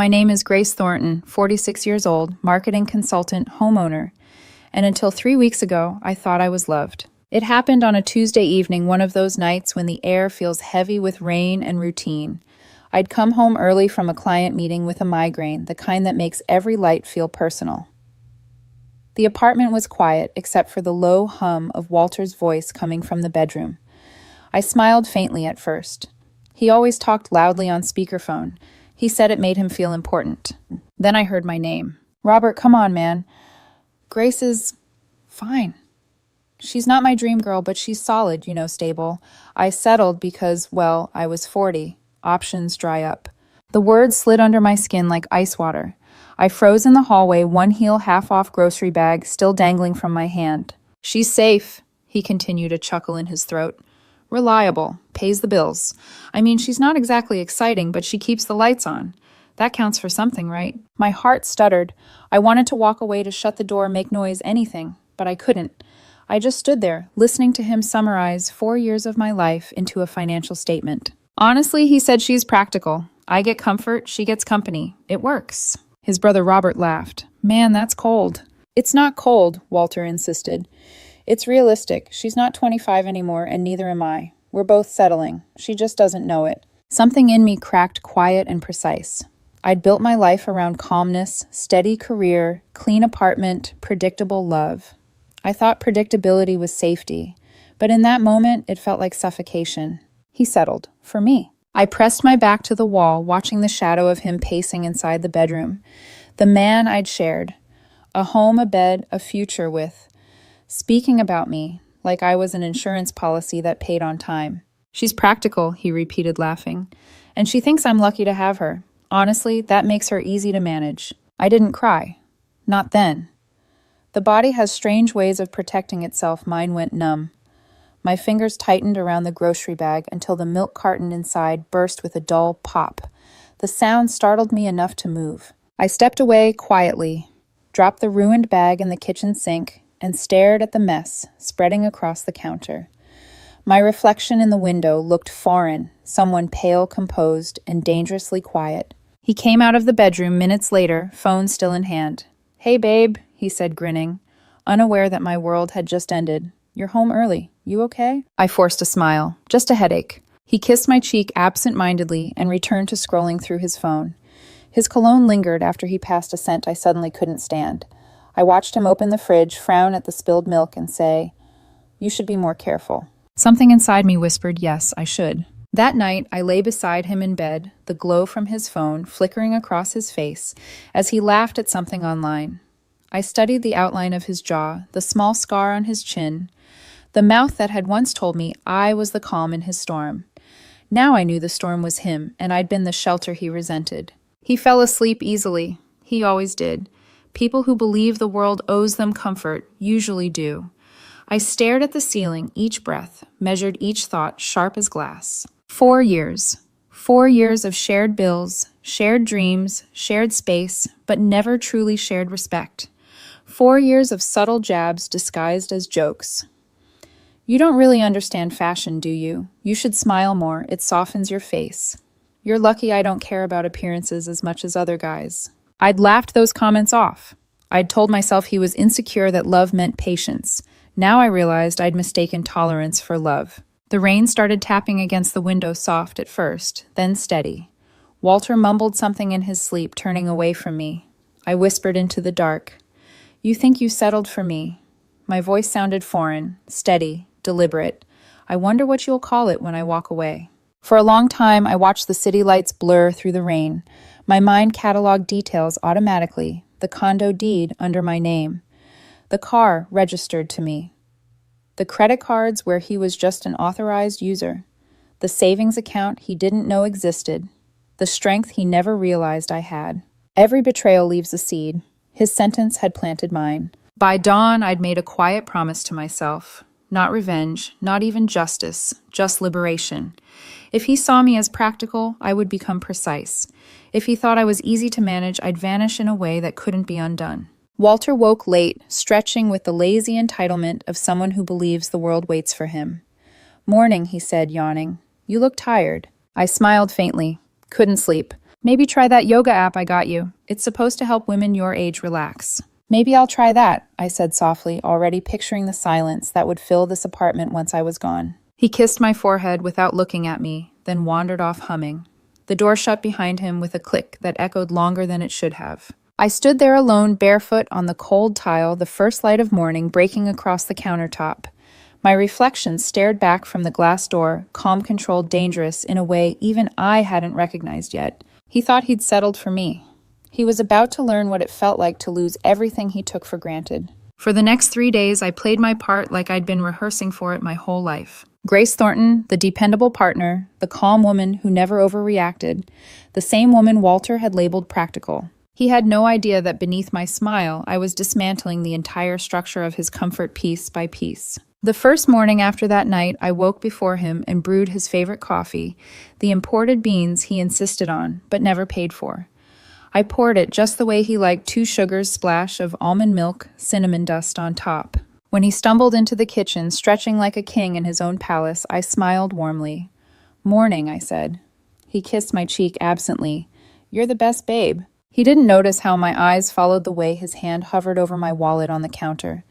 My name is Grace Thornton, 46 years old, marketing consultant, homeowner, and until 3 weeks ago, I thought I was loved. It happened on a Tuesday evening, one of those nights when the air feels heavy with rain and routine. I'd come home early from a client meeting with a migraine, the kind that makes every light feel personal. The apartment was quiet, except for the low hum of Walter's voice coming from the bedroom. I smiled faintly at first. He always talked loudly on speakerphone. He said it made him feel important. Then I heard my name. Robert, come on, man. Grace is fine. She's not my dream girl, but she's solid, stable. I settled because, well, I was 40. Options dry up. The words slid under my skin like ice water. I froze in the hallway, one heel half-off grocery bag still dangling from my hand. She's safe, he continued, a chuckle in his throat. Reliable, pays the bills. I mean, she's not exactly exciting, but she keeps the lights on. That counts for something, right? My heart stuttered. I wanted to walk away, to shut the door, make noise, anything, but I couldn't. I just stood there, listening to him summarize 4 years of my life into a financial statement. Honestly, he said, she's practical. I get comfort, she gets company. It works. His brother Robert laughed. Man, that's cold. It's not cold, Walter insisted. It's realistic. She's not 25 anymore, and neither am I. We're both settling. She just doesn't know it. Something in me cracked quiet and precise. I'd built my life around calmness, steady career, clean apartment, predictable love. I thought predictability was safety, but in that moment, it felt like suffocation. He settled, for me. I pressed my back to the wall, watching the shadow of him pacing inside the bedroom. The man I'd shared. A home, a bed, a future with. Speaking about me, like I was an insurance policy that paid on time. She's practical, he repeated, laughing. And she thinks I'm lucky to have her. Honestly, that makes her easy to manage. I didn't cry. Not then. The body has strange ways of protecting itself. Mine went numb. My fingers tightened around the grocery bag until the milk carton inside burst with a dull pop. The sound startled me enough to move. I stepped away quietly, dropped the ruined bag in the kitchen sink, and stared at the mess spreading across the counter. My reflection in the window looked foreign, someone pale, composed, and dangerously quiet. He came out of the bedroom minutes later, phone still in hand. Hey, babe, he said, grinning, unaware that my world had just ended. You're home early. You okay? I forced a smile. Just a headache. He kissed my cheek absent-mindedly and returned to scrolling through his phone. His cologne lingered after he passed a scent I suddenly couldn't stand. I watched him open the fridge, frown at the spilled milk, and say, You should be more careful. Something inside me whispered, yes, I should. That night, I lay beside him in bed, the glow from his phone flickering across his face as he laughed at something online. I studied the outline of his jaw, the small scar on his chin, the mouth that had once told me I was the calm in his storm. Now I knew the storm was him, and I'd been the shelter he resented. He fell asleep easily. He always did. People who believe the world owes them comfort usually do. I stared at the ceiling each breath, measured each thought sharp as glass. 4 years. 4 years of shared bills, shared dreams, shared space, but never truly shared respect. 4 years of subtle jabs disguised as jokes. You don't really understand fashion, do you? You should smile more. It softens your face. You're lucky I don't care about appearances as much as other guys. I'd laughed those comments off. I'd told myself he was insecure, that love meant patience. Now I realized I'd mistaken tolerance for love. The rain started tapping against the window, soft at first, then steady. Walter mumbled something in his sleep, turning away from me. I whispered into the dark, You think you settled for me? My voice sounded foreign, steady, deliberate. I wonder what you'll call it when I walk away. For a long time, I watched the city lights blur through the rain. My mind cataloged details automatically, the condo deed under my name, the car registered to me, the credit cards where he was just an authorized user, the savings account he didn't know existed, the strength he never realized I had. Every betrayal leaves a seed. His sentence had planted mine. By dawn, I'd made a quiet promise to myself. Not revenge, not even justice, just liberation. If he saw me as practical, I would become precise. If he thought I was easy to manage, I'd vanish in a way that couldn't be undone. Walter woke late, stretching with the lazy entitlement of someone who believes the world waits for him. Morning, he said, yawning. You look tired. I smiled faintly. Couldn't sleep. Maybe try that yoga app I got you. It's supposed to help women your age relax. Maybe I'll try that, I said softly, already picturing the silence that would fill this apartment once I was gone. He kissed my forehead without looking at me, then wandered off humming. The door shut behind him with a click that echoed longer than it should have. I stood there alone, barefoot on the cold tile, the first light of morning breaking across the countertop. My reflection stared back from the glass door, calm, controlled, dangerous, in a way even I hadn't recognized yet. He thought he'd settled for me. He was about to learn what it felt like to lose everything he took for granted. For the next 3 days, I played my part like I'd been rehearsing for it my whole life. Grace Thornton, the dependable partner, the calm woman who never overreacted, the same woman Walter had labeled practical. He had no idea that beneath my smile, I was dismantling the entire structure of his comfort piece by piece. The first morning after that night, I woke before him and brewed his favorite coffee, the imported beans he insisted on, but never paid for. I poured it just the way he liked, 2 sugars, splash of almond milk, cinnamon dust on top. When he stumbled into the kitchen, stretching like a king in his own palace, I smiled warmly. "Morning," I said. He kissed my cheek absently. "You're the best, babe." He didn't notice how my eyes followed the way his hand hovered over my wallet on the counter,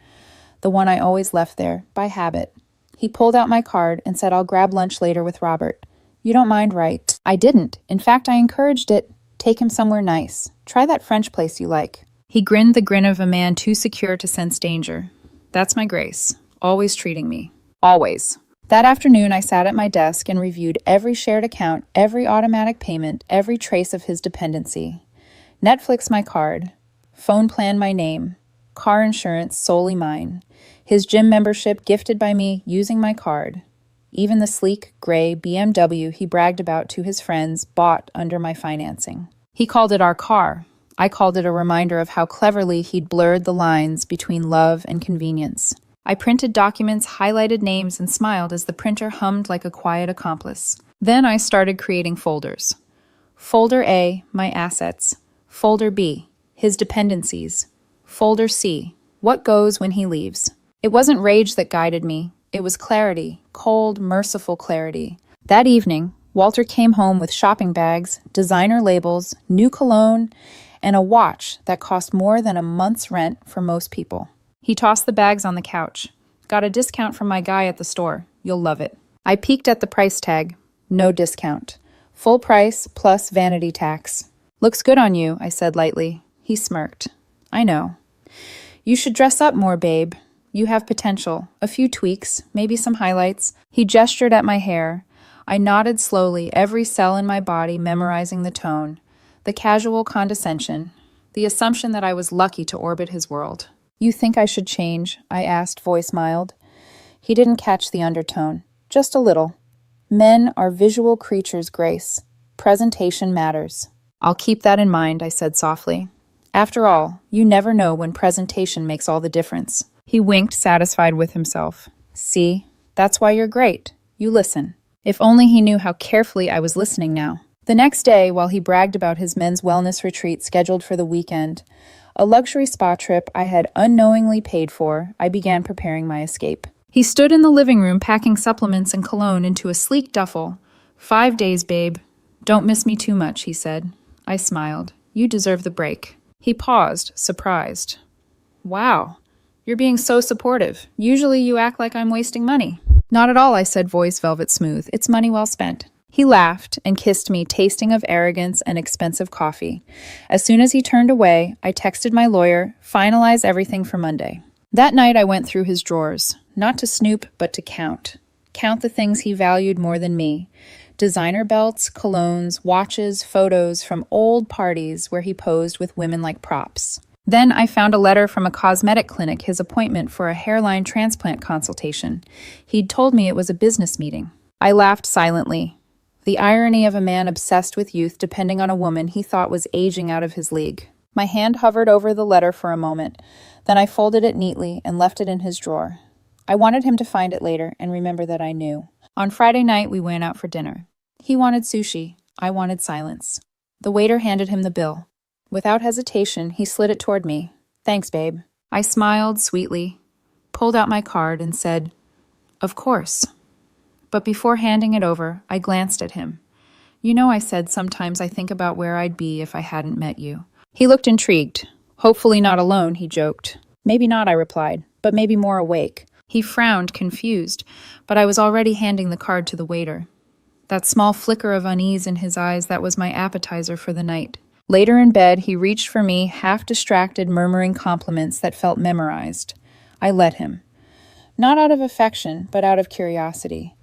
the one I always left there, by habit. He pulled out my card and said, "I'll grab lunch later with Robert. You don't mind, right?" I didn't. In fact, I encouraged it. "Take him somewhere nice. Try that French place you like." He grinned the grin of a man too secure to sense danger. That's my Grace, always treating me. Always. That afternoon, I sat at my desk and reviewed every shared account, every automatic payment, every trace of his dependency. Netflix my card, phone plan my name, car insurance solely mine, his gym membership gifted by me using my card, even the sleek, gray BMW he bragged about to his friends bought under my financing. He called it our car. I called it a reminder of how cleverly he'd blurred the lines between love and convenience. I printed documents, highlighted names, and smiled as the printer hummed like a quiet accomplice. Then I started creating folders. Folder A, my assets. Folder B, his dependencies. Folder C, what goes when he leaves. It wasn't rage that guided me. It was clarity, cold, merciful clarity. That evening, Walter came home with shopping bags, designer labels, new cologne, and a watch that cost more than a month's rent for most people. He tossed the bags on the couch. "Got a discount from my guy at the store. You'll love it." I peeked at the price tag. No discount. Full price plus vanity tax. "Looks good on you," I said lightly. He smirked. "I know. You should dress up more, babe. You have potential. A few tweaks, maybe some highlights." He gestured at my hair. I nodded slowly, every cell in my body memorizing the tone. The casual condescension, the assumption that I was lucky to orbit his world. "You think I should change?" I asked, voice mild. He didn't catch the undertone. "Just a little. Men are visual creatures, Grace. Presentation matters." "I'll keep that in mind," I said softly. "After all, you never know when presentation makes all the difference." He winked, satisfied with himself. "See, that's why you're great. You listen." If only he knew how carefully I was listening now. The next day, while he bragged about his men's wellness retreat scheduled for the weekend, a luxury spa trip I had unknowingly paid for, I began preparing my escape. He stood in the living room packing supplements and cologne into a sleek duffel. "5 days, babe. Don't miss me too much," he said. I smiled. "You deserve the break." He paused, surprised. "Wow, you're being so supportive. Usually you act like I'm wasting money." "Not at all," I said, voice velvet smooth. "It's money well spent." He laughed and kissed me, tasting of arrogance and expensive coffee. As soon as he turned away, I texted my lawyer, finalize everything for Monday. That night I went through his drawers, not to snoop, but to count. Count the things he valued more than me. Designer belts, colognes, watches, photos from old parties where he posed with women like props. Then I found a letter from a cosmetic clinic, his appointment for a hairline transplant consultation. He'd told me it was a business meeting. I laughed silently. The irony of a man obsessed with youth depending on a woman he thought was aging out of his league. My hand hovered over the letter for a moment. Then I folded it neatly and left it in his drawer. I wanted him to find it later and remember that I knew. On Friday night, we went out for dinner. He wanted sushi. I wanted silence. The waiter handed him the bill. Without hesitation, he slid it toward me. "Thanks, babe." I smiled sweetly, pulled out my card, and said, "Of course." But before handing it over, I glanced at him. You know, I said, sometimes I think about where I'd be if I hadn't met you. He looked intrigued. Hopefully not alone, he joked. Maybe not, I replied, but maybe more awake. He frowned, confused, but I was already handing the card to the waiter. That small flicker of unease in his eyes, that was my appetizer for the night. Later in bed, he reached for me, half distracted, murmuring compliments that felt memorized. I let him. Not out of affection, but out of curiosity.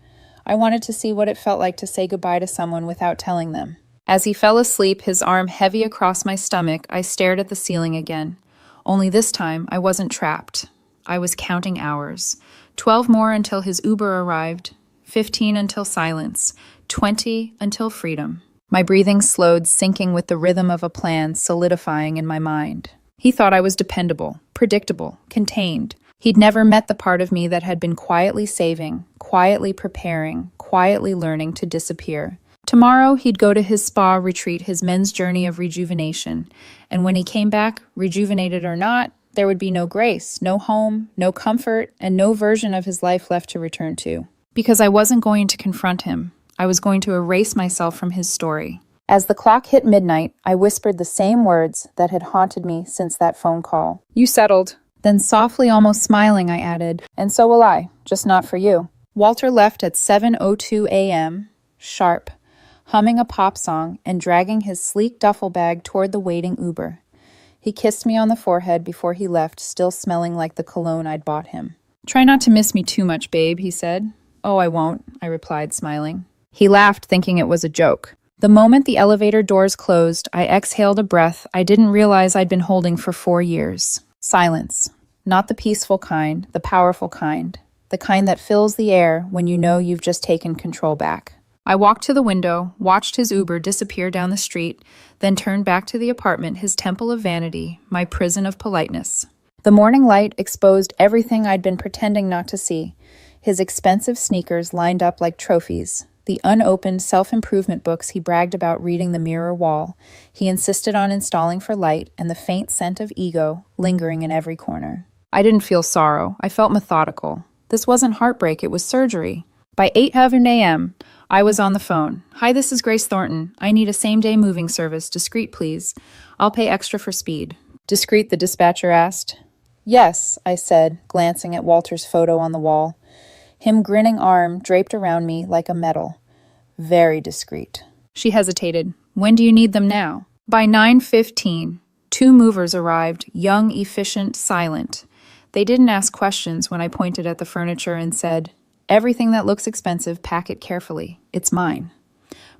I wanted to see what it felt like to say goodbye to someone without telling them. As he fell asleep, his arm heavy across my stomach, I stared at the ceiling again. Only this time, I wasn't trapped. I was counting hours. 12 more until his Uber arrived. 15 until silence. 20 until freedom. My breathing slowed, sinking with the rhythm of a plan solidifying in my mind. He thought I was dependable, predictable, contained. He'd never met the part of me that had been quietly saving, quietly preparing, quietly learning to disappear. Tomorrow, he'd go to his spa retreat, his men's journey of rejuvenation. And when he came back, rejuvenated or not, there would be no grace, no home, no comfort, and no version of his life left to return to. Because I wasn't going to confront him. I was going to erase myself from his story. As the clock hit midnight, I whispered the same words that had haunted me since that phone call. You settled. Then softly, almost smiling, I added, and so will I, just not for you. Walter left at 7:02 a.m., sharp, humming a pop song and dragging his sleek duffel bag toward the waiting Uber. He kissed me on the forehead before he left, still smelling like the cologne I'd bought him. Try not to miss me too much, babe, he said. Oh, I won't, I replied, smiling. He laughed, thinking it was a joke. The moment the elevator doors closed, I exhaled a breath I didn't realize I'd been holding for 4 years. Silence. Not the peaceful kind, the powerful kind. The kind that fills the air when you know you've just taken control back. I walked to the window, watched his Uber disappear down the street, then turned back to the apartment, his temple of vanity, my prison of politeness. The morning light exposed everything I'd been pretending not to see. His expensive sneakers lined up like trophies. The unopened self-improvement books he bragged about reading the mirror wall, he insisted on installing for light, and the faint scent of ego lingering in every corner. I didn't feel sorrow. I felt methodical. This wasn't heartbreak, it was surgery. By 8:11 a.m., I was on the phone. Hi, this is Grace Thornton. I need a same-day moving service. Discreet, please. I'll pay extra for speed. Discreet, the dispatcher asked. Yes, I said, glancing at Walter's photo on the wall. Him grinning arm draped around me like a medal. Very discreet. She hesitated. When do you need them now? By 9:15, 2 movers arrived, young, efficient, silent. They didn't ask questions when I pointed at the furniture and said, everything that looks expensive, pack it carefully. It's mine.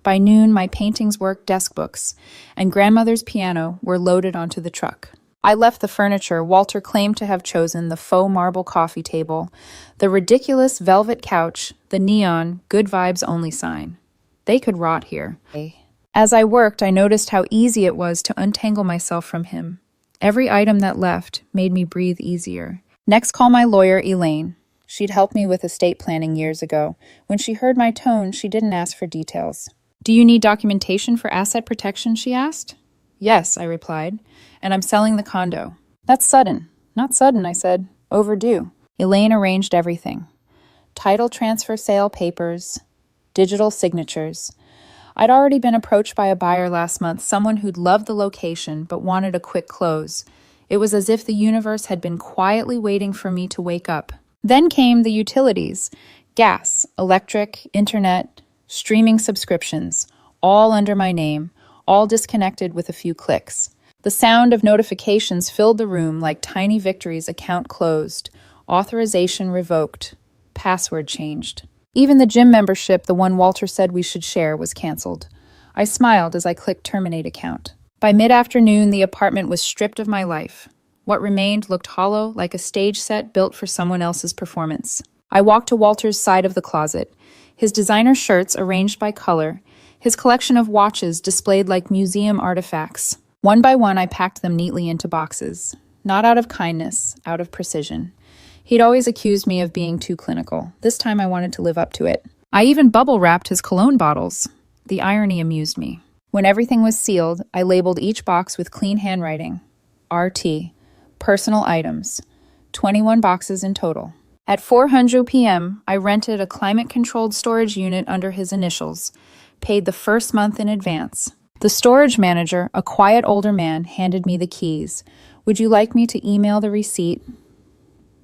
By noon, my paintings, work, desk books, and grandmother's piano were loaded onto the truck. I left the furniture. Walter claimed to have chosen the faux marble coffee table, the ridiculous velvet couch, the neon good vibes only sign. They could rot here. As I worked, I noticed how easy it was to untangle myself from him. Every item that left made me breathe easier. Next, call my lawyer, Elaine. She'd helped me with estate planning years ago. When she heard my tone, she didn't ask for details. Do you need documentation for asset protection, she asked. Yes, I replied, and I'm selling the condo. That's sudden. Not sudden, I said. Overdue. Elaine arranged everything. Title transfer sale papers, digital signatures. I'd already been approached by a buyer last month, someone who'd loved the location but wanted a quick close. It was as if the universe had been quietly waiting for me to wake up. Then came the utilities. Gas, electric, internet, streaming subscriptions, all under my name, all disconnected with a few clicks. The sound of notifications filled the room like tiny victories. Account closed, authorization revoked, password changed. Even the gym membership, the one Walter said we should share, was canceled. I smiled as I clicked terminate account. By mid-afternoon, the apartment was stripped of my life. What remained looked hollow, like a stage set built for someone else's performance. I walked to Walter's side of the closet, his designer shirts arranged by color, his collection of watches displayed like museum artifacts. One by one, I packed them neatly into boxes. Not out of kindness, out of precision. He'd always accused me of being too clinical. This time I wanted to live up to it. I even bubble-wrapped his cologne bottles. The irony amused me. When everything was sealed, I labeled each box with clean handwriting. RT. Personal items. 21 boxes in total. At 4:00 p.m., I rented a climate-controlled storage unit under his initials. paid the first month in advance. The storage manager, a quiet older man, handed me the keys. Would you like me to email the receipt?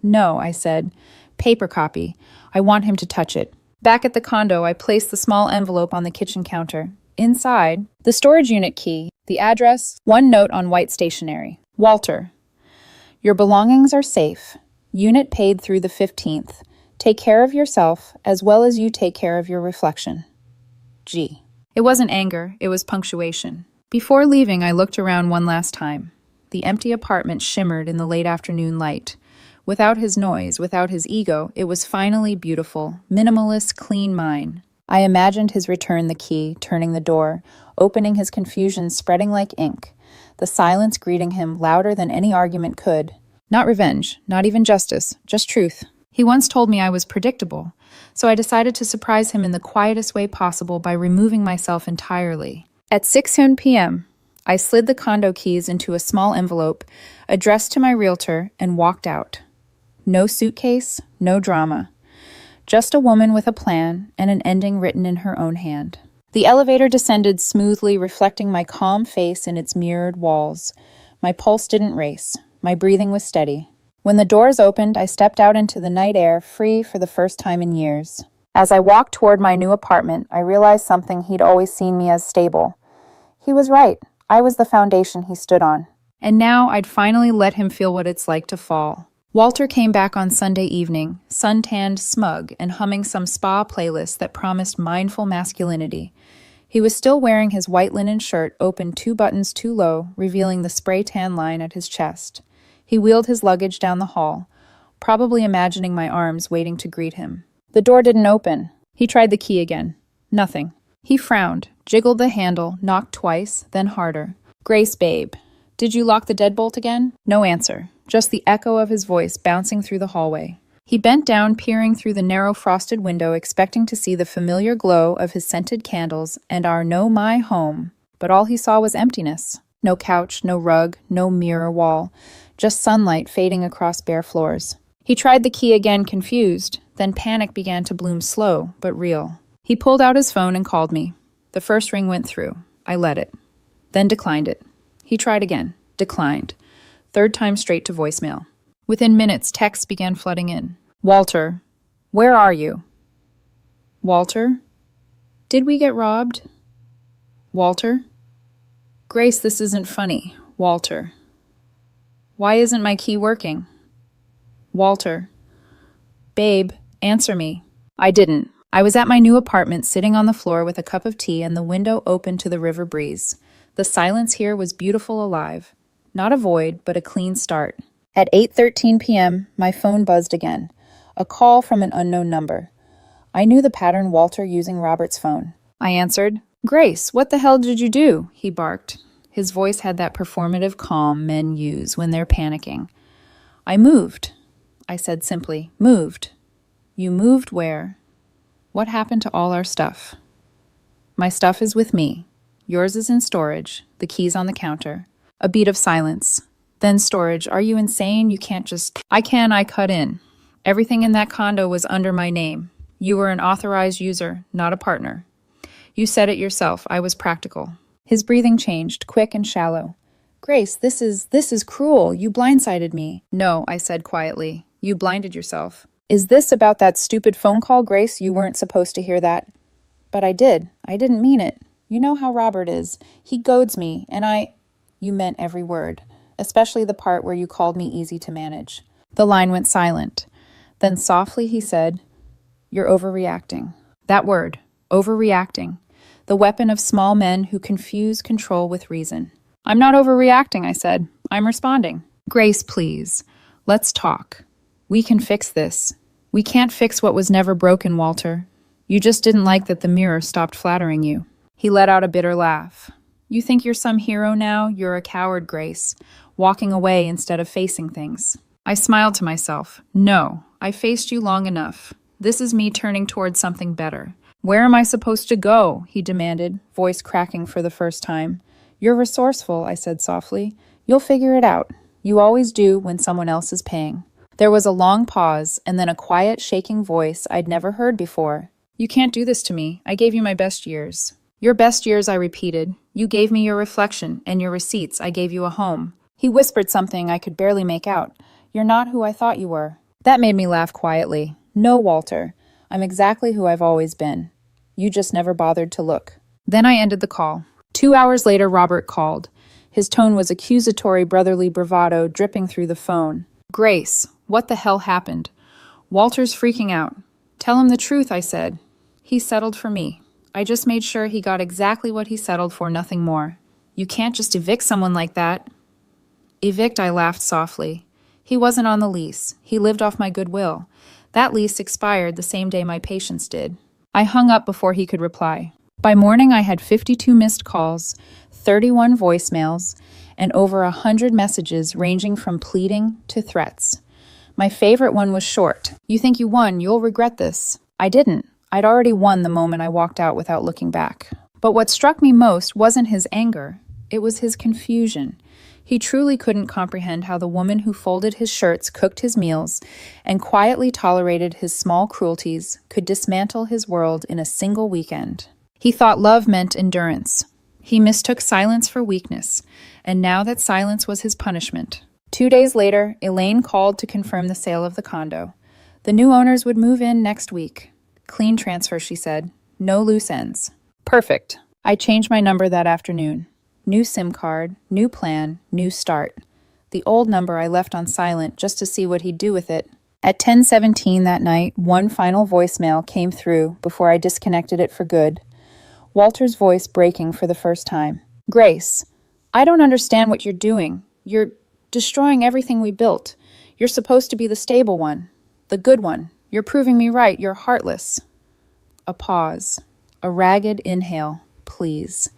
No, I said. Paper copy. I want him to touch it. Back at the condo, I placed the small envelope on the kitchen counter. Inside, the storage unit key, the address, one note on white stationery. Walter, your belongings are safe. Unit paid through the 15th. Take care of yourself as well as you take care of your reflection. G. It wasn't anger, it was punctuation. Before leaving, I looked around one last time. The empty apartment shimmered in the late afternoon light. Without his noise, without his ego, it was finally beautiful, minimalist, clean mine. I imagined his return the key, turning the door, opening his confusion spreading like ink, the silence greeting him louder than any argument could. Not revenge, not even justice, just truth. He once told me I was predictable, so I decided to surprise him in the quietest way possible by removing myself entirely. At 6:10 p.m., I slid the condo keys into a small envelope, addressed to my realtor, and walked out. No suitcase, no drama. Just a woman with a plan and an ending written in her own hand. The elevator descended smoothly, reflecting my calm face in its mirrored walls. My pulse didn't race. My breathing was steady. When the doors opened, I stepped out into the night air, free for the first time in years. As I walked toward my new apartment, I realized something he'd always seen me as stable. He was right. I was the foundation he stood on. And now I'd finally let him feel what it's like to fall. Walter came back on Sunday evening, suntanned, smug, and humming some spa playlist that promised mindful masculinity. He was still wearing his white linen shirt opened 2 buttons too low, revealing the spray tan line at his chest. He wheeled his luggage down the hall, probably imagining my arms waiting to greet him. The door didn't open. He tried the key again. Nothing. He frowned, jiggled the handle, knocked twice, then harder. Grace, babe. Did you lock the deadbolt again? No answer. Just the echo of his voice bouncing through the hallway. He bent down, peering through the narrow frosted window, expecting to see the familiar glow of his scented candles and our my home. But all he saw was emptiness. No couch, no rug, no mirror wall. Just sunlight fading across bare floors. He tried the key again, confused. Then panic began to bloom slow, but real. He pulled out his phone and called me. The first ring went through. I let it. Then declined it. He tried again. Declined. Third time straight to voicemail. Within minutes, texts began flooding in. Walter, where are you? Walter? Did we get robbed? Walter? Grace, this isn't funny. Walter. Why isn't my key working? Walter. Babe, answer me. I didn't. I was at my new apartment, sitting on the floor with a cup of tea and the window open to the river breeze. The silence here was beautiful, alive. Not a void, but a clean start. At 8:13 p.m., my phone buzzed again. A call from an unknown number. I knew the pattern. Walter using Robert's phone. I answered. Grace, what the hell did you do? He barked. His voice had that performative calm men use when they're panicking. I moved. I said simply, moved. You moved where? What happened to all our stuff? My stuff is with me. Yours is in storage, the keys on the counter. A beat of silence. Then storage. Are you insane? You can't just... I cut in. Everything in that condo was under my name. You were an authorized user, not a partner. You said it yourself. I was practical. His breathing changed, quick and shallow. Grace, this is cruel. You blindsided me. No, I said quietly. You blinded yourself. Is this about that stupid phone call, Grace? You weren't supposed to hear that. But I did. I didn't mean it. You know how Robert is. He goads me, and You meant every word, especially the part where you called me easy to manage. The line went silent. Then softly he said, You're overreacting. That word, overreacting. The weapon of small men who confuse control with reason. I'm not overreacting, I said. I'm responding. Grace, please. Let's talk. We can fix this. We can't fix what was never broken, Walter. You just didn't like that the mirror stopped flattering you. He let out a bitter laugh. You think you're some hero now? You're a coward, Grace, walking away instead of facing things. I smiled to myself. No, I faced you long enough. This is me turning towards something better. Where am I supposed to go? He demanded, voice cracking for the first time. You're resourceful, I said softly. You'll figure it out. You always do when someone else is paying. There was a long pause, and then a quiet, shaking voice I'd never heard before. You can't do this to me. I gave you my best years. Your best years, I repeated. You gave me your reflection, and your receipts. I gave you a home. He whispered something I could barely make out. You're not who I thought you were. That made me laugh quietly. No, Walter. I'm exactly who I've always been. You just never bothered to look. Then I ended the call. 2 hours later, Robert called. His tone was accusatory, brotherly bravado dripping through the phone. Grace, what the hell happened? Walter's freaking out. Tell him the truth, I said. He settled for me. I just made sure he got exactly what he settled for, nothing more. You can't just evict someone like that. Evict, I laughed softly. He wasn't on the lease. He lived off my goodwill. That lease expired the same day my patients did. I hung up before he could reply. By morning, I had 52 missed calls, 31 voicemails, and over 100 messages ranging from pleading to threats. My favorite one was short. You think you won, you'll regret this. I didn't. I'd already won the moment I walked out without looking back. But what struck me most wasn't his anger. It was his confusion. He truly couldn't comprehend how the woman who folded his shirts, cooked his meals, and quietly tolerated his small cruelties could dismantle his world in a single weekend. He thought love meant endurance. He mistook silence for weakness, and now that silence was his punishment. 2 days later, Elaine called to confirm the sale of the condo. The new owners would move in next week. Clean transfer, she said. No loose ends. Perfect. I changed my number that afternoon. New SIM card, new plan, new start. The old number I left on silent just to see what he'd do with it. At 10:17 that night, one final voicemail came through before I disconnected it for good. Walter's voice breaking for the first time. Grace, I don't understand what you're doing. You're destroying everything we built. You're supposed to be the stable one, the good one. You're proving me right. You're heartless. A pause. A ragged inhale. Please.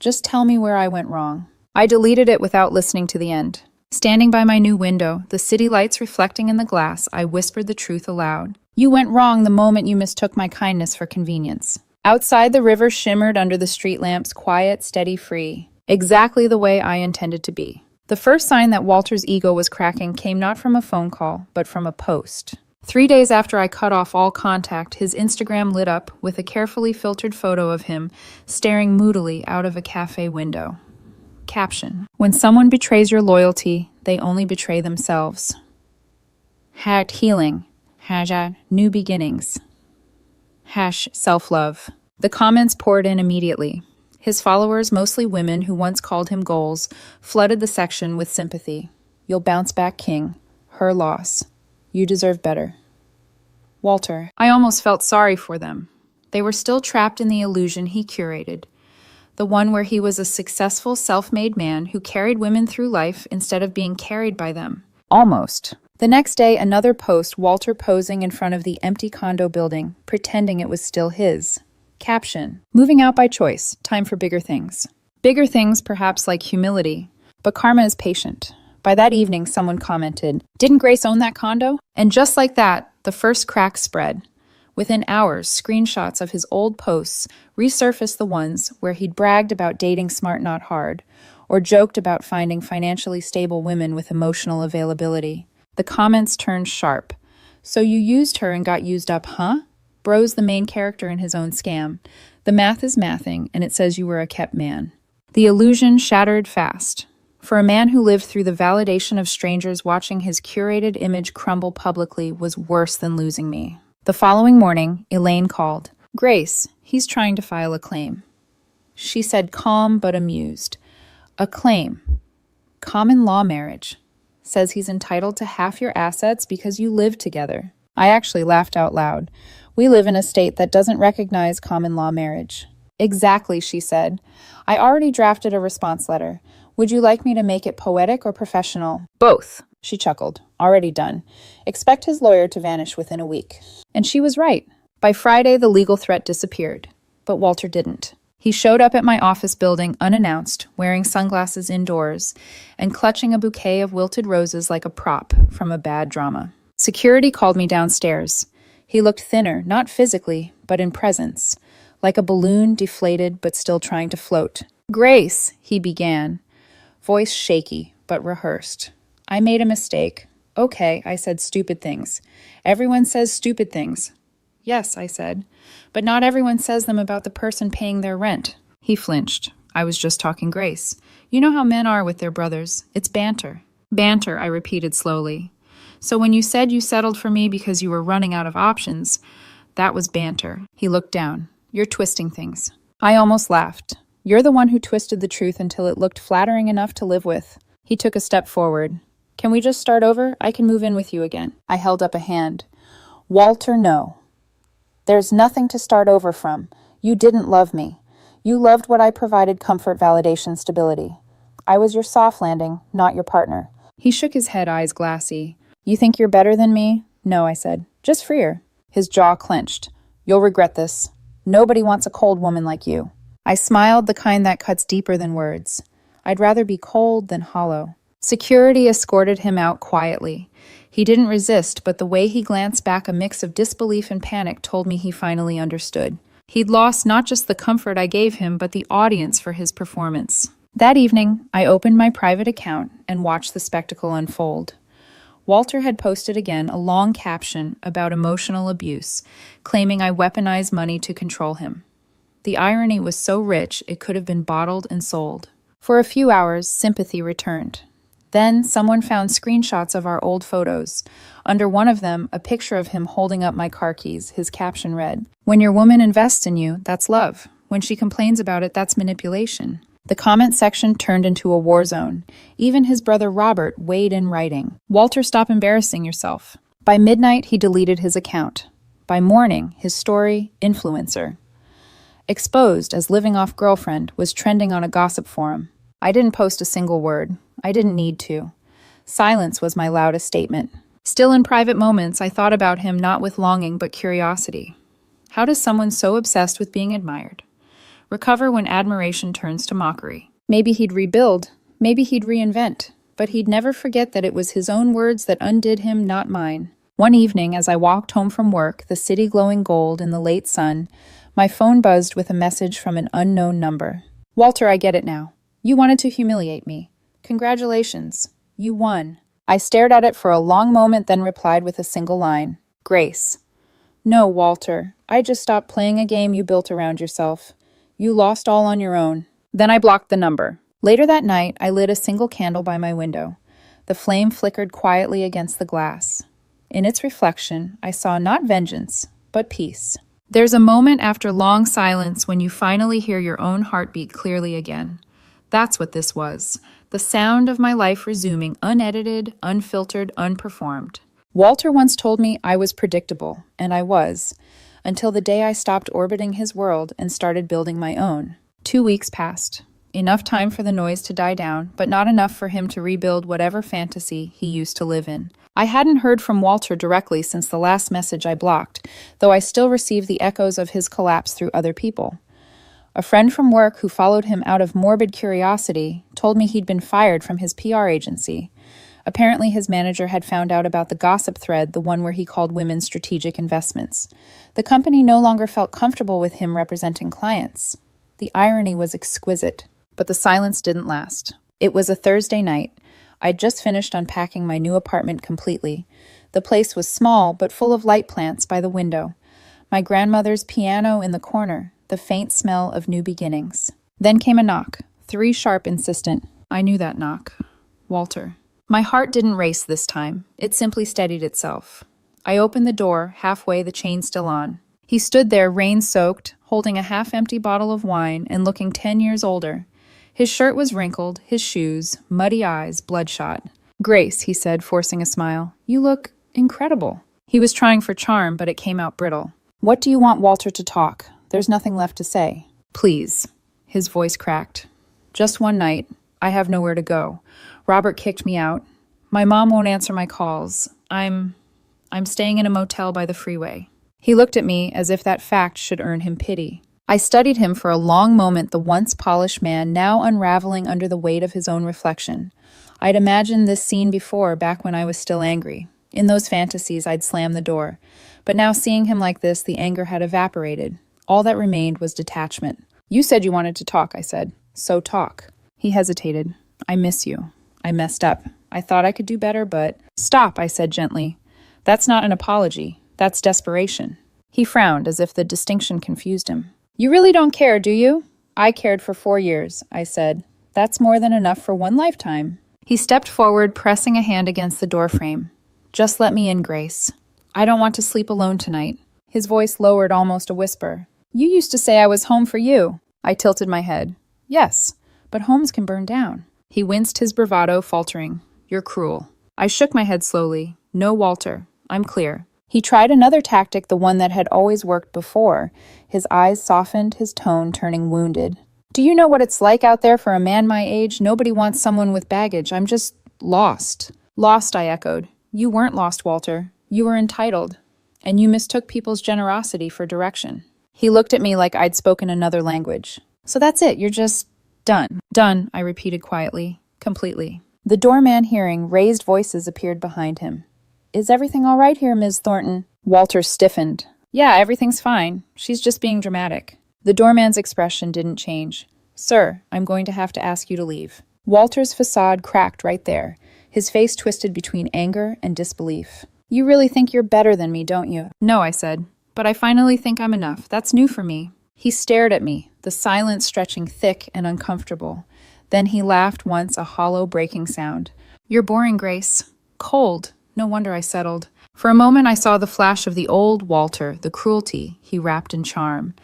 Just tell me where I went wrong. I deleted it without listening to the end. Standing by my new window, the city lights reflecting in the glass, I whispered the truth aloud. You went wrong the moment you mistook my kindness for convenience. Outside, the river shimmered under the street lamps, quiet, steady, free. Exactly the way I intended to be. The first sign that Walter's ego was cracking came not from a phone call, but from a post. 3 days after I cut off all contact, his Instagram lit up with a carefully filtered photo of him staring moodily out of a cafe window. Caption: When someone betrays your loyalty, they only betray themselves. Hash healing. Hashtag new beginnings. Hash self-love. The comments poured in immediately. His followers, mostly women who once called him goals, flooded the section with sympathy. You'll bounce back, king. Her loss. You deserve better. Walter. I almost felt sorry for them. They were still trapped in the illusion he curated. The one where he was a successful, self-made man who carried women through life instead of being carried by them. Almost. The next day, another post, Walter posing in front of the empty condo building, pretending it was still his. Caption: Moving out by choice. Time for bigger things. Bigger things, perhaps like humility. But karma is patient. By that evening, someone commented, "Didn't Grace own that condo?" And just like that, the first crack spread. Within hours, screenshots of his old posts resurfaced, the ones where he'd bragged about dating smart, not hard, or joked about finding financially stable women with emotional availability. The comments turned sharp. So you used her and got used up, huh? Bro's the main character in his own scam. The math is mathing, and it says you were a kept man. The illusion shattered fast. For a man who lived through the validation of strangers, watching his curated image crumble publicly was worse than losing me. The following morning, Elaine called. Grace, he's trying to file a claim. She said, calm but amused. A claim. Common law marriage. Says he's entitled to half your assets because you live together. I actually laughed out loud. We live in a state that doesn't recognize common law marriage. Exactly, she said. I already drafted a response letter. Would you like me to make it poetic or professional? Both, she chuckled. Already done. Expect his lawyer to vanish within a week. And she was right. By Friday, the legal threat disappeared. But Walter didn't. He showed up at my office building unannounced, wearing sunglasses indoors, and clutching a bouquet of wilted roses like a prop from a bad drama. Security called me downstairs. He looked thinner, not physically, but in presence, like a balloon deflated but still trying to float. Grace, he began. Voice shaky, but rehearsed. I made a mistake. Okay, I said stupid things. Everyone says stupid things. Yes, I said. But not everyone says them about the person paying their rent. He flinched. I was just talking Grace. You know how men are with their brothers. It's banter. Banter, I repeated slowly. So when you said you settled for me because you were running out of options, that was banter. He looked down. You're twisting things. I almost laughed. You're the one who twisted the truth until it looked flattering enough to live with. He took a step forward. Can we just start over? I can move in with you again. I held up a hand. Walter, no. There's nothing to start over from. You didn't love me. You loved what I provided: comfort, validation, stability. I was your soft landing, not your partner. He shook his head, eyes glassy. You think you're better than me? No, I said. Just freer. His jaw clenched. You'll regret this. Nobody wants a cold woman like you. I smiled, the kind that cuts deeper than words. I'd rather be cold than hollow. Security escorted him out quietly. He didn't resist, but the way he glanced back, a mix of disbelief and panic, told me he finally understood. He'd lost not just the comfort I gave him, but the audience for his performance. That evening, I opened my private account and watched the spectacle unfold. Walter had posted again a long caption about emotional abuse, claiming I weaponized money to control him. The irony was so rich it could have been bottled and sold. For a few hours, sympathy returned. Then someone found screenshots of our old photos. Under one of them, a picture of him holding up my car keys. His caption read, "When your woman invests in you, that's love. When she complains about it, that's manipulation." The comment section turned into a war zone. Even his brother Robert weighed in, writing, "Walter, stop embarrassing yourself." By midnight, he deleted his account. By morning, his story, influencer, exposed as living off girlfriend, was trending on a gossip forum. I didn't post a single word. I didn't need to. Silence was my loudest statement. Still, in private moments, I thought about him not with longing but curiosity. How does someone so obsessed with being admired recover when admiration turns to mockery? Maybe he'd rebuild, maybe he'd reinvent, but he'd never forget that it was his own words that undid him, not mine. One evening, as I walked home from work, the city glowing gold in the late sun, my phone buzzed with a message from an unknown number. Walter, I get it now. You wanted to humiliate me. Congratulations. You won. I stared at it for a long moment, then replied with a single line. Grace. No, Walter. I just stopped playing a game you built around yourself. You lost all on your own. Then I blocked the number. Later that night, I lit a single candle by my window. The flame flickered quietly against the glass. In its reflection, I saw not vengeance, but peace. There's a moment after long silence when you finally hear your own heartbeat clearly again. That's what this was. The sound of my life resuming, unedited, unfiltered, unperformed. Walter once told me I was predictable, and I was, until the day I stopped orbiting his world and started building my own. 2 weeks passed. Enough time for the noise to die down, but not enough for him to rebuild whatever fantasy he used to live in. I hadn't heard from Walter directly since the last message I blocked, though I still received the echoes of his collapse through other people. A friend from work who followed him out of morbid curiosity told me he'd been fired from his PR agency. Apparently his manager had found out about the gossip thread, the one where he called women strategic investments. The company no longer felt comfortable with him representing clients. The irony was exquisite, but the silence didn't last. It was a Thursday night. I'd just finished unpacking my new apartment completely. The place was small, but full of light plants by the window. My grandmother's piano in the corner, the faint smell of new beginnings. Then came a knock, 3 sharp, insistent. I knew that knock. Walter. My heart didn't race this time. It simply steadied itself. I opened the door, halfway, the chain still on. He stood there, rain-soaked, holding a half-empty bottle of wine and looking 10 years older. His shirt was wrinkled, his shoes, muddy eyes, bloodshot. Grace, he said, forcing a smile. You look incredible. He was trying for charm, but it came out brittle. What do you want Walter to talk? There's nothing left to say. Please. His voice cracked. Just one night. I have nowhere to go. Robert kicked me out. My mom won't answer my calls. I'm staying in a motel by the freeway. He looked at me as if that fact should earn him pity. I studied him for a long moment, the once polished man now unraveling under the weight of his own reflection. I'd imagined this scene before, back when I was still angry. In those fantasies, I'd slam the door. But now seeing him like this, the anger had evaporated. All that remained was detachment. You said you wanted to talk, I said. So talk. He hesitated. I miss you. I messed up. I thought I could do better, but... Stop, I said gently. That's not an apology. That's desperation. He frowned as if the distinction confused him. You really don't care, do you? I cared for 4 years, I said. That's more than enough for one lifetime. He stepped forward, pressing a hand against the doorframe. Just let me in, Grace. I don't want to sleep alone tonight. His voice lowered almost a whisper. You used to say I was home for you. I tilted my head. Yes, but homes can burn down. He winced, his bravado faltering. You're cruel. I shook my head slowly. No, Walter. I'm clear. He tried another tactic, the one that had always worked before. His eyes softened, his tone turning wounded. Do you know what it's like out there for a man my age? Nobody wants someone with baggage. I'm just lost. Lost, I echoed. You weren't lost, Walter. You were entitled. And you mistook people's generosity for direction. He looked at me like I'd spoken another language. So that's it, you're just done. Done, I repeated quietly, completely. The doorman, hearing raised voices, appeared behind him. Is everything all right here, Ms. Thornton? Walter stiffened. Yeah, everything's fine. She's just being dramatic. The doorman's expression didn't change. Sir, I'm going to have to ask you to leave. Walter's facade cracked right there, his face twisted between anger and disbelief. You really think you're better than me, don't you? No, I said, but I finally think I'm enough. That's new for me. He stared at me, the silence stretching thick and uncomfortable. Then he laughed once, a hollow, breaking sound. You're boring, Grace. Cold. No wonder I settled. For a moment I saw the flash of the old Walter, the cruelty he wrapped in charm.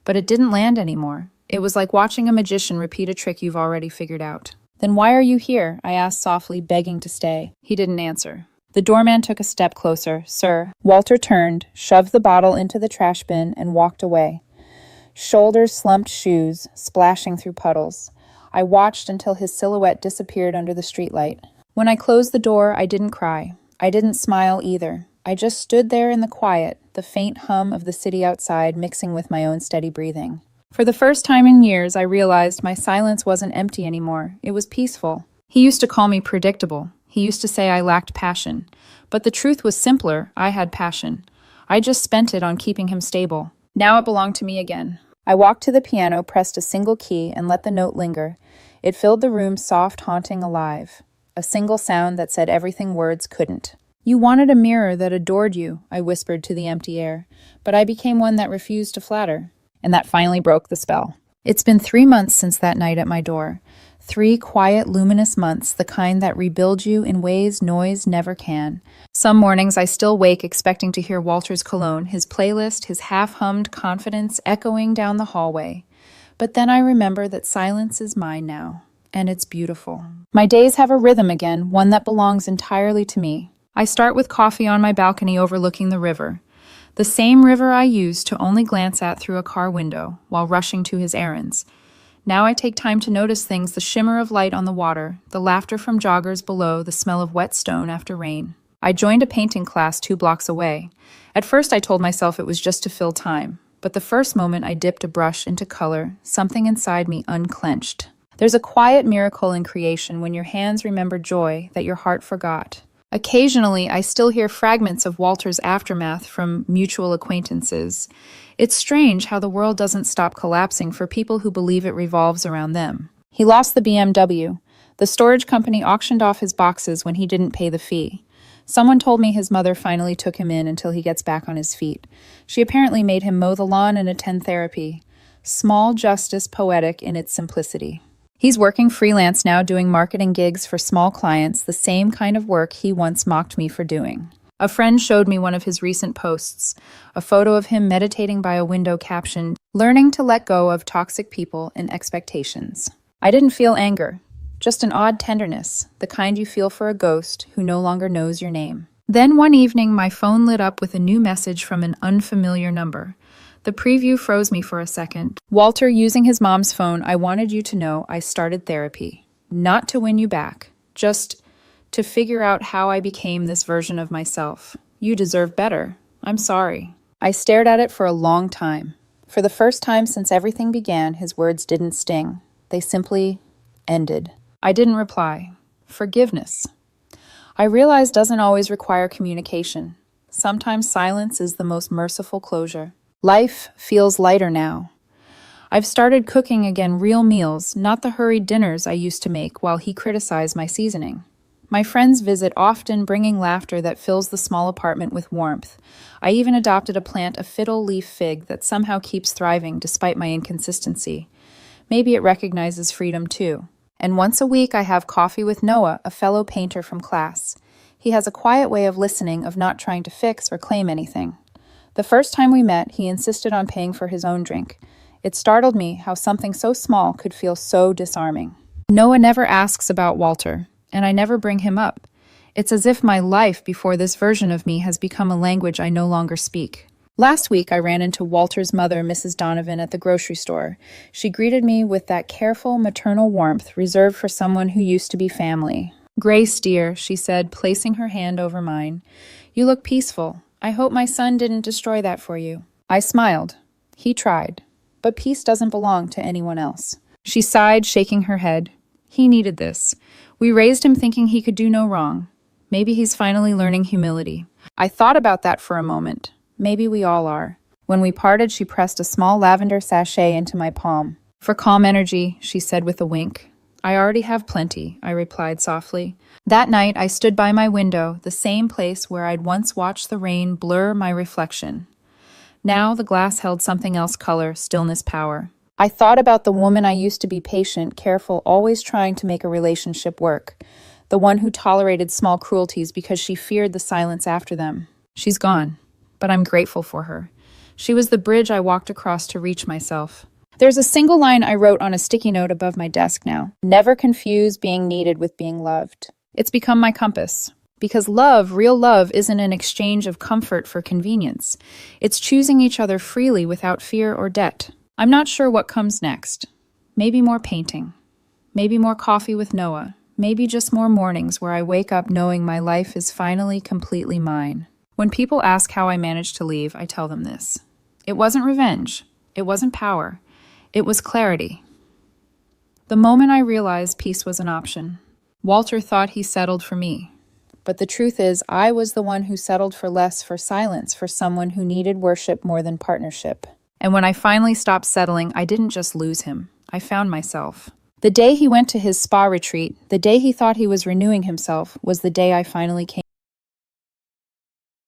But it didn't land anymore. It was like watching a magician repeat a trick you've already figured out. Then why are you here? I asked softly, begging to stay. He didn't answer. The doorman took a step closer. Sir. Walter turned, shoved the bottle into the trash bin, and walked away. Shoulders slumped, shoes splashing through puddles. I watched until his silhouette disappeared under the streetlight. When I closed the door, I didn't cry. I didn't smile either. I just stood there in the quiet, the faint hum of the city outside mixing with my own steady breathing. For the first time in years, I realized my silence wasn't empty anymore. It was peaceful. He used to call me predictable. He used to say I lacked passion. But the truth was simpler. I had passion. I just spent it on keeping him stable. Now it belonged to me again. I walked to the piano, pressed a single key, and let the note linger. It filled the room, soft, haunting, alive. A single sound that said everything words couldn't. You wanted a mirror that adored you, I whispered to the empty air, but I became one that refused to flatter. And that finally broke the spell. It's been 3 months since that night at my door. 3 quiet, luminous months, the kind that rebuild you in ways noise never can. Some mornings I still wake expecting to hear Walter's cologne, his playlist, his half-hummed confidence echoing down the hallway. But then I remember that silence is mine now. And it's beautiful. My days have a rhythm again, one that belongs entirely to me. I start with coffee on my balcony overlooking the river. The same river I used to only glance at through a car window while rushing to his errands. Now I take time to notice things, the shimmer of light on the water, the laughter from joggers below, the smell of wet stone after rain. I joined a painting class 2 blocks away. At first I told myself it was just to fill time. But the first moment I dipped a brush into color, something inside me unclenched. There's a quiet miracle in creation when your hands remember joy that your heart forgot. Occasionally, I still hear fragments of Walter's aftermath from mutual acquaintances. It's strange how the world doesn't stop collapsing for people who believe it revolves around them. He lost the BMW. The storage company auctioned off his boxes when he didn't pay the fee. Someone told me his mother finally took him in until he gets back on his feet. She apparently made him mow the lawn and attend therapy. Small justice, poetic in its simplicity. He's working freelance now, doing marketing gigs for small clients, the same kind of work he once mocked me for doing. A friend showed me one of his recent posts, a photo of him meditating by a window captioned, "Learning to let go of toxic people and expectations." I didn't feel anger, just an odd tenderness, the kind you feel for a ghost who no longer knows your name. Then one evening, my phone lit up with a new message from an unfamiliar number. The preview froze me for a second. Walter, using his mom's phone, I wanted you to know I started therapy. Not to win you back, just to figure out how I became this version of myself. You deserve better. I'm sorry. I stared at it for a long time. For the first time since everything began, his words didn't sting. They simply ended. I didn't reply. Forgiveness. I realize doesn't always require communication. Sometimes silence is the most merciful closure. Life feels lighter now. I've started cooking again, real meals, not the hurried dinners I used to make while he criticized my seasoning. My friends visit often, bringing laughter that fills the small apartment with warmth. I even adopted a plant, a fiddle leaf fig, that somehow keeps thriving despite my inconsistency. Maybe it recognizes freedom too. And once a week, I have coffee with Noah, a fellow painter from class. He has a quiet way of listening, of not trying to fix or claim anything. The first time we met, he insisted on paying for his own drink. It startled me how something so small could feel so disarming. Noah never asks about Walter, and I never bring him up. It's as if my life before this version of me has become a language I no longer speak. Last week, I ran into Walter's mother, Mrs. Donovan, at the grocery store. She greeted me with that careful, maternal warmth reserved for someone who used to be family. "Grace, dear," she said, placing her hand over mine. "You look peaceful. I hope my son didn't destroy that for you." I smiled. He tried. But peace doesn't belong to anyone else. She sighed, shaking her head. He needed this. We raised him thinking he could do no wrong. Maybe he's finally learning humility. I thought about that for a moment. Maybe we all are. When we parted, she pressed a small lavender sachet into my palm. "For calm energy," she said with a wink. "I already have plenty," I replied softly. That night, I stood by my window, the same place where I'd once watched the rain blur my reflection. Now the glass held something else: color, stillness, power. I thought about the woman I used to be, patient, careful, always trying to make a relationship work. The one who tolerated small cruelties because she feared the silence after them. She's gone, but I'm grateful for her. She was the bridge I walked across to reach myself. There's a single line I wrote on a sticky note above my desk now. Never confuse being needed with being loved. It's become my compass. Because love, real love, isn't an exchange of comfort for convenience. It's choosing each other freely without fear or debt. I'm not sure what comes next. Maybe more painting. Maybe more coffee with Noah. Maybe just more mornings where I wake up knowing my life is finally completely mine. When people ask how I managed to leave, I tell them this. It wasn't revenge. It wasn't power. It was clarity. The moment I realized peace was an option, Walter thought he settled for me. But the truth is, I was the one who settled for less, for silence, for someone who needed worship more than partnership. And when I finally stopped settling, I didn't just lose him. I found myself. The day he went to his spa retreat, the day he thought he was renewing himself, was the day I finally came